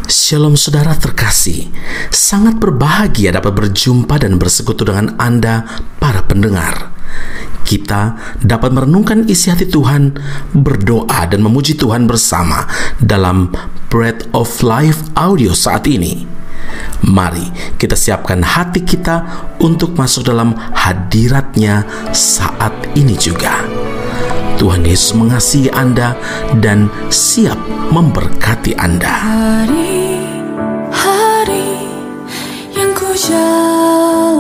Shalom saudara terkasih, sangat berbahagia dapat berjumpa dan bersekutu dengan Anda para pendengar. Kita dapat merenungkan isi hati Tuhan, berdoa dan memuji Tuhan bersama dalam Bread of Life audio saat ini. Mari kita siapkan hati kita untuk masuk dalam hadirat-Nya saat ini juga. Tuhan Yesus mengasihi Anda dan siap memberkati Anda. Hari-hari yang ku jalani,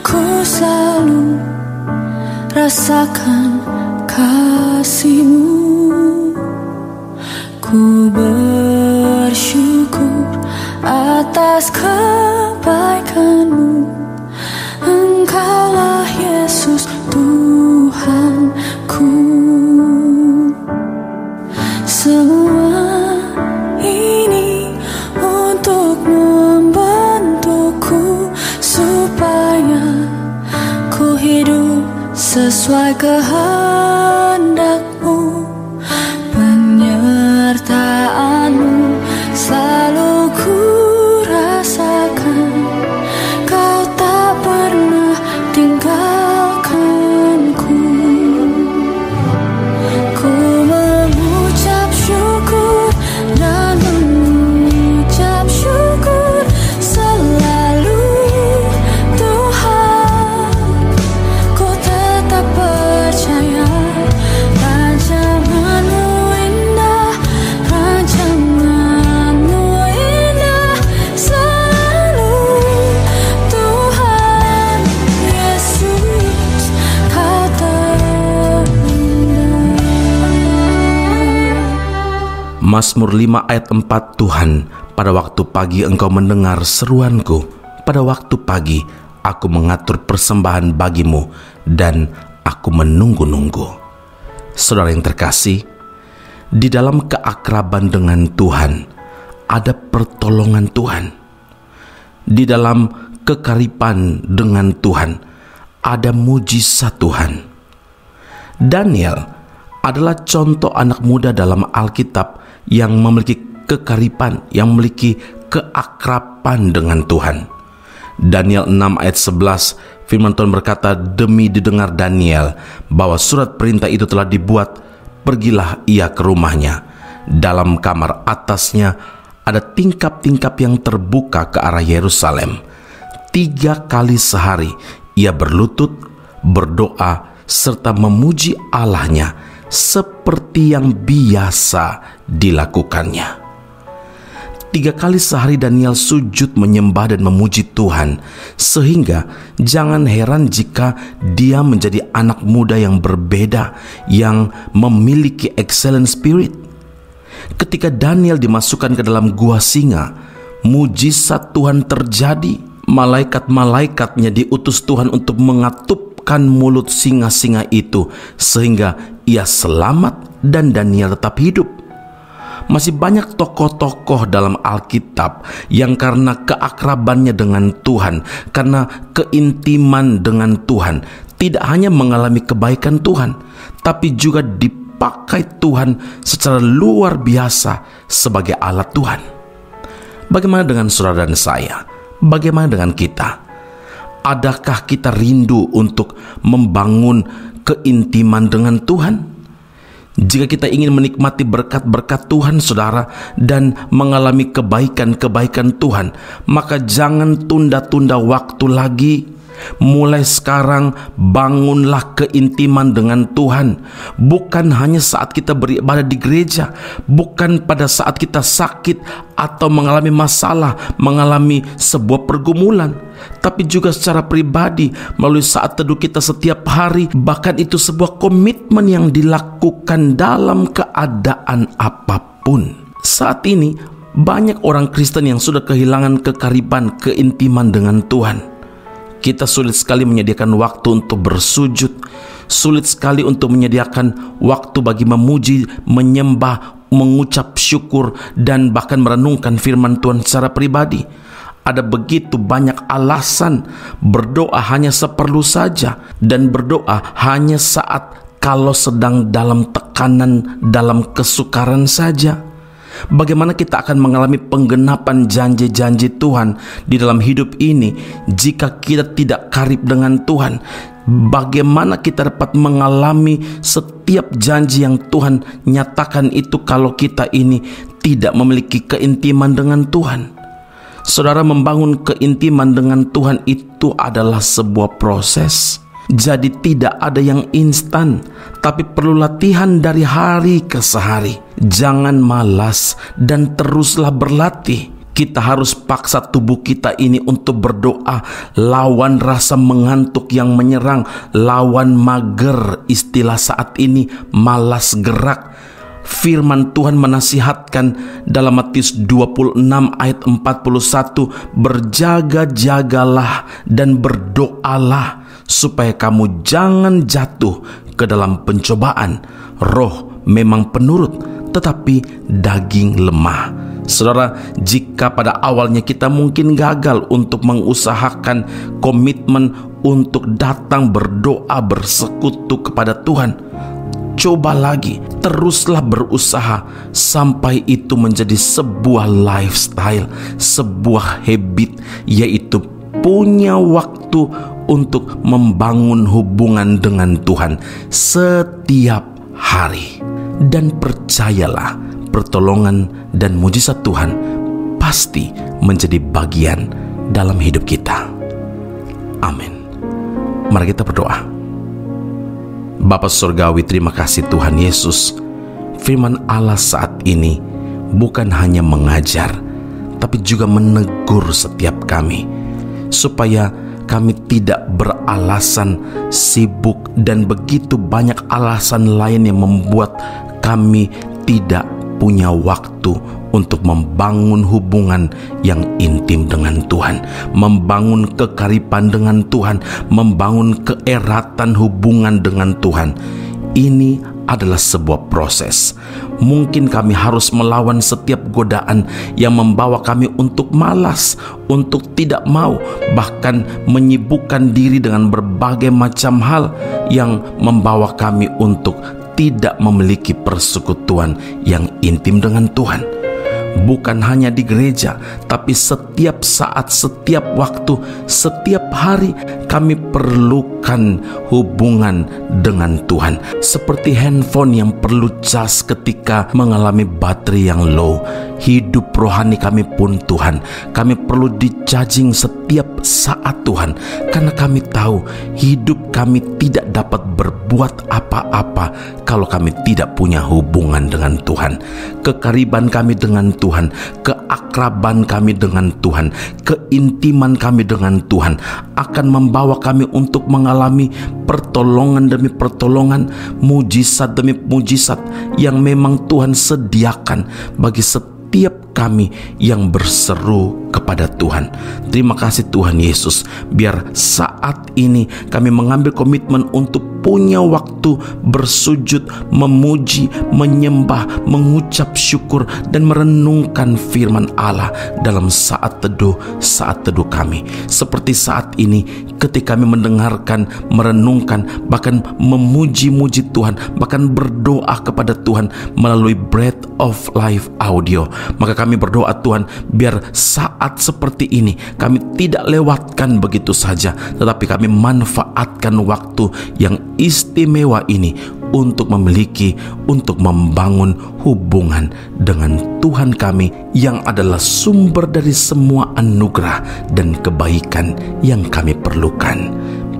ku selalu rasakan kasih-Mu. Ku bersyukur atas kebaikan-Mu. Engkaulah Yesus Tuhanku. Semua ini untuk membentukku supaya ku hidup sesuai kehendak-Mu. Penyertaan-Mu selalu ku rasakan. Kau tak pernah tinggalkanku. Ku mengucap syukur dan mengucap syukur selalu, Tuhan. Ku tetap percaya rancangan-Mu indah, rancangan-Mu indah selalu, Tuhan Yesus, Kau terindah. Mazmur 5 ayat 4. Tuhan, pada waktu pagi Engkau mendengar seruanku. Pada waktu pagi aku mengatur persembahan bagi-Mu dan aku menunggu-nunggu. Saudara yang terkasih, di dalam keakraban dengan Tuhan ada pertolongan Tuhan. Di dalam kekaripan dengan Tuhan ada mujizat Tuhan. Daniel adalah contoh anak muda dalam Alkitab yang memiliki kekaripan, yang memiliki keakraban dengan Tuhan. Daniel 6 ayat 11, firman Tuhan berkata, demi didengar Daniel bahwa surat perintah itu telah dibuat, pergilah ia ke rumahnya. Dalam kamar atasnya ada tingkap-tingkap yang terbuka ke arah Yerusalem. 3 kali sehari ia berlutut, berdoa, serta memuji Allahnya seperti yang biasa dilakukannya. 3 kali sehari Daniel sujud menyembah dan memuji Tuhan, sehingga jangan heran jika dia menjadi anak muda yang berbeda, yang memiliki excellent spirit. Ketika Daniel dimasukkan ke dalam gua singa, mujizat Tuhan terjadi. Malaikat-malaikatnya diutus Tuhan untuk mengatupkan mulut singa-singa itu, sehingga ia selamat dan Daniel tetap hidup. Masih banyak tokoh-tokoh dalam Alkitab yang karena keakrabannya dengan Tuhan, karena keintiman dengan Tuhan, tidak hanya mengalami kebaikan Tuhan, tapi juga dipakai Tuhan secara luar biasa sebagai alat Tuhan. Bagaimana dengan saudara dan saya? Bagaimana dengan kita? Adakah kita rindu untuk membangun keintiman dengan Tuhan? Jika kita ingin menikmati berkat-berkat Tuhan, saudara, dan mengalami kebaikan-kebaikan Tuhan, maka jangan tunda-tunda waktu lagi. Mulai sekarang bangunlah keintiman dengan Tuhan. Bukan hanya saat kita beribadah di gereja, bukan pada saat kita sakit atau mengalami masalah, mengalami sebuah pergumulan, tapi juga secara pribadi melalui saat teduh kita setiap hari. Bahkan itu sebuah komitmen yang dilakukan dalam keadaan apapun. Saat ini banyak orang Kristen yang sudah kehilangan kekariban, keintiman dengan Tuhan. Kita sulit sekali menyediakan waktu untuk bersujud, sulit sekali untuk menyediakan waktu bagi memuji, menyembah, mengucap syukur, dan bahkan merenungkan firman Tuhan secara pribadi. Ada begitu banyak alasan. Berdoa hanya seperlu saja, dan berdoa hanya saat kalau sedang dalam tekanan, dalam kesukaran saja. Bagaimana kita akan mengalami penggenapan janji-janji Tuhan di dalam hidup ini jika kita tidak karib dengan Tuhan? Bagaimana kita dapat mengalami setiap janji yang Tuhan nyatakan itu kalau kita ini tidak memiliki keintiman dengan Tuhan? Saudara, membangun keintiman dengan Tuhan itu adalah sebuah proses. Jadi tidak ada yang instan, tapi perlu latihan dari hari ke hari. Jangan malas dan teruslah berlatih. Kita harus paksa tubuh kita ini untuk berdoa, lawan rasa mengantuk yang menyerang, lawan mager, istilah saat ini malas gerak. Firman Tuhan menasihatkan dalam Matius 26 ayat 41, berjaga-jagalah dan berdoalah supaya kamu jangan jatuh ke dalam pencobaan. Roh memang penurut, tetapi daging lemah. Saudara, jika pada awalnya kita mungkin gagal untuk mengusahakan komitmen untuk datang berdoa bersekutu kepada Tuhan, coba lagi, teruslah berusaha sampai itu menjadi sebuah lifestyle, sebuah habit, yaitu punya waktu untuk membangun hubungan dengan Tuhan setiap hari. Dan percayalah, pertolongan dan mujizat Tuhan pasti menjadi bagian dalam hidup kita. Amin. Mari kita berdoa. Bapa Surgawi, terima kasih Tuhan Yesus. Firman Allah saat ini bukan hanya mengajar, tapi juga menegur setiap kami, supaya kami tidak beralasan sibuk dan begitu banyak alasan lain yang membuat kami tidak punya waktu untuk membangun hubungan yang intim dengan Tuhan, membangun kekariban dengan Tuhan, membangun keeratan hubungan dengan Tuhan. Ini adalah sebuah proses. Mungkin kami harus melawan setiap godaan yang membawa kami untuk malas, untuk tidak mau, bahkan menyibukkan diri dengan berbagai macam hal yang membawa kami untuk tidak memiliki persekutuan yang intim dengan Tuhan. Bukan hanya di gereja, tapi setiap saat, setiap waktu, setiap hari kami perlukan hubungan dengan Tuhan. Seperti handphone yang perlu cas ketika mengalami baterai yang low, hidup rohani kami pun Tuhan, kami perlu di-charging setiap saat Tuhan, karena kami tahu hidup kami tidak dapat berbuat apa-apa kalau kami tidak punya hubungan dengan Tuhan. Kekariban kami dengan Tuhan, keakraban kami dengan Tuhan, keintiman kami dengan Tuhan akan membawa kami untuk mengalami pertolongan demi pertolongan, mujizat demi mujizat yang memang Tuhan sediakan bagi setiap kami yang berseru kepada Tuhan. Terima kasih Tuhan Yesus. Biar saat ini kami mengambil komitmen untuk punya waktu bersujud, memuji, menyembah, mengucap syukur, dan merenungkan firman Allah dalam saat teduh kami. Seperti saat ini ketika kami mendengarkan, merenungkan, bahkan memuji-muji Tuhan, bahkan berdoa kepada Tuhan melalui Breath of Life audio. Maka kami berdoa Tuhan, biar saat seperti ini kami tidak lewatkan begitu saja, tetapi kami manfaatkan waktu yang istimewa ini untuk membangun hubungan dengan Tuhan kami yang adalah sumber dari semua anugerah dan kebaikan yang kami perlukan.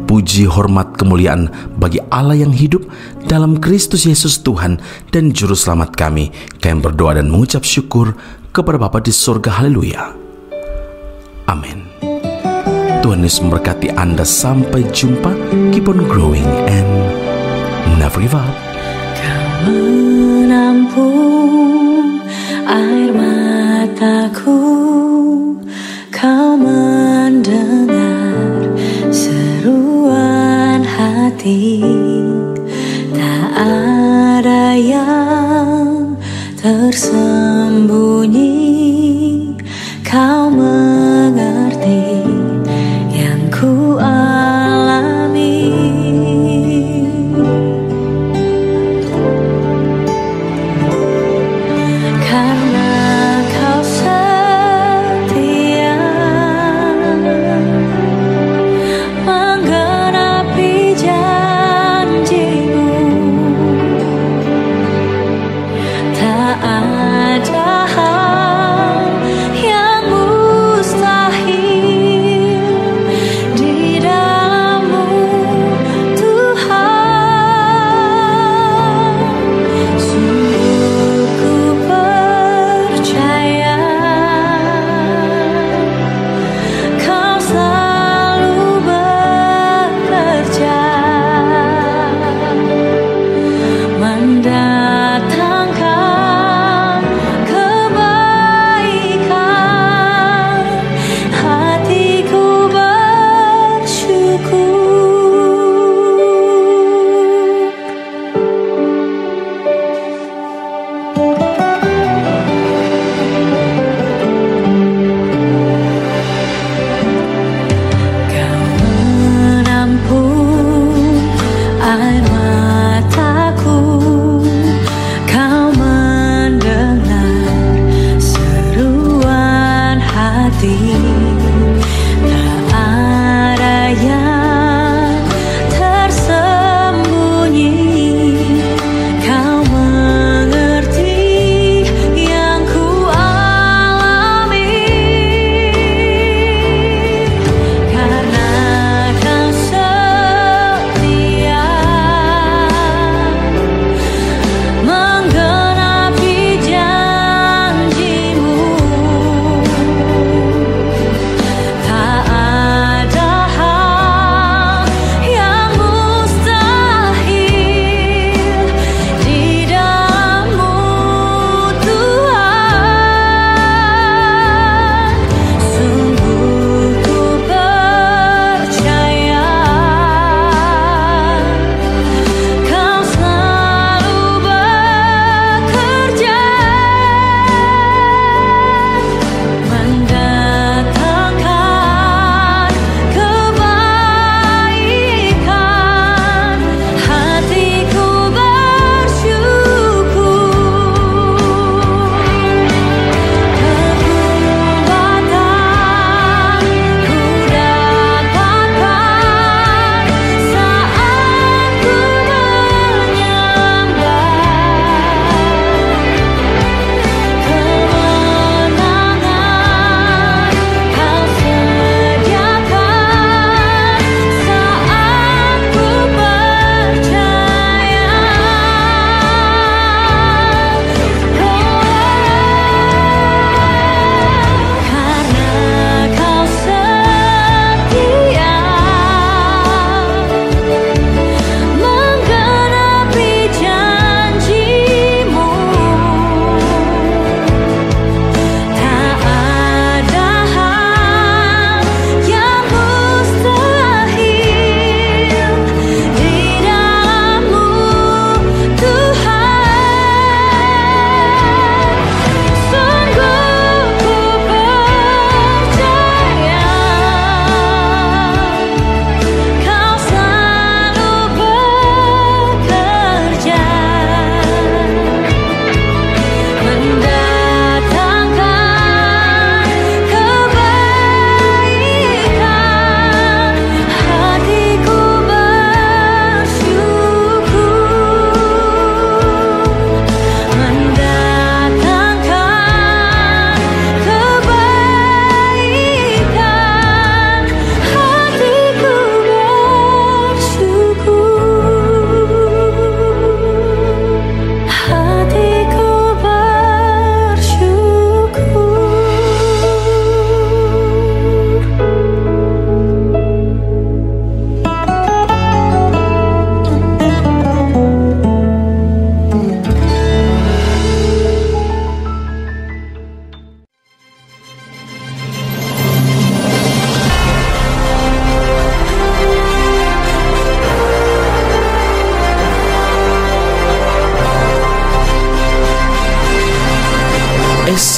Puji, hormat, kemuliaan bagi Allah yang hidup dalam Kristus Yesus Tuhan dan Juru Selamat kami. Kami berdoa dan mengucap syukur kepada Bapa di surga. Haleluya. Amin. Tuhan Yesus memberkati Anda. Sampai jumpa. Keep on growing and never give up. Kau menampung air mataku, kau mendengar seruan hati. Tak ada yang tersembunyi, kau mengerti yang ku alami. Karena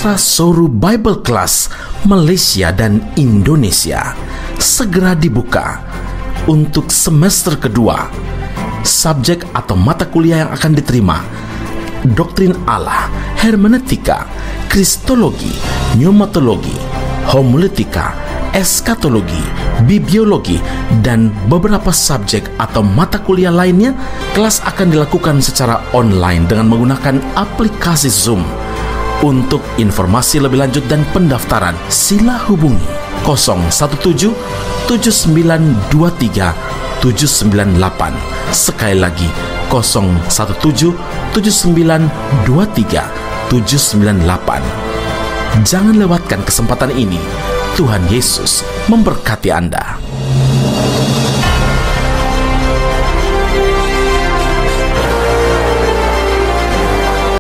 Basra Soru Bible Class Malaysia dan Indonesia segera dibuka untuk semester kedua. Subjek atau mata kuliah yang akan diterima: Doktrin Allah, Hermeneutika, Kristologi, Pneumatologi, Homiletika, Eskatologi, Bibliologi, dan beberapa subjek atau mata kuliah lainnya. Kelas akan dilakukan secara online dengan menggunakan aplikasi Zoom. Untuk informasi lebih lanjut dan pendaftaran, sila hubungi 017 7923 798. Sekali lagi 017 7923 798. Jangan lewatkan kesempatan ini. Tuhan Yesus memberkati Anda.